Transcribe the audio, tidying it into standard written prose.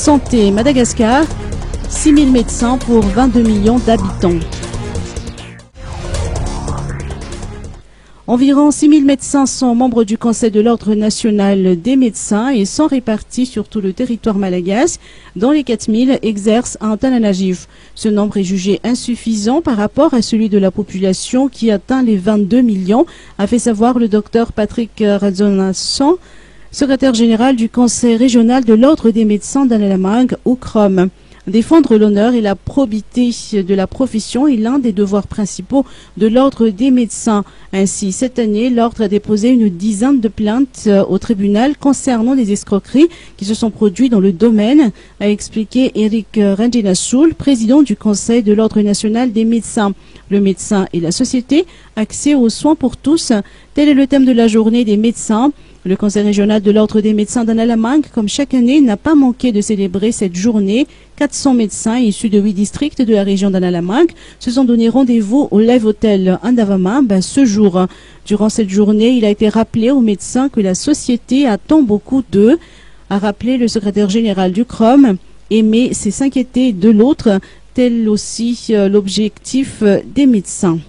Santé Madagascar, 6 000 médecins pour 22 millions d'habitants. Environ 6 000 médecins sont membres du Conseil de l'Ordre national des médecins et sont répartis sur tout le territoire malagasy, dont les 4 000 exercent en Tananarive. Ce nombre est jugé insuffisant par rapport à celui de la population qui atteint les 22 millions, a fait savoir le docteur Patrick Radzonasson, secrétaire général du Conseil régional de l'Ordre des médecins d'Analamangue au CROM. Défendre l'honneur et la probité de la profession est l'un des devoirs principaux de l'Ordre des médecins. Ainsi, cette année, l'Ordre a déposé une dizaine de plaintes au tribunal concernant des escroqueries qui se sont produites dans le domaine, a expliqué Eric Randinassoul, président du Conseil de l'Ordre national des médecins. Le médecin et la société, accès aux soins pour tous, tel est le thème de la journée des médecins. Le Conseil régional de l'Ordre des médecins d'Analamangue, comme chaque année, n'a pas manqué de célébrer cette journée. 400 médecins issus de 8 districts de la région d'Analamangue se sont donné rendez-vous au Live Hotel Andavama ce jour. Durant cette journée, il a été rappelé aux médecins que la société attend beaucoup d'eux, a rappelé le secrétaire général du CROM. Aimer, c'est s'inquiéter de l'autre, tel aussi l'objectif des médecins.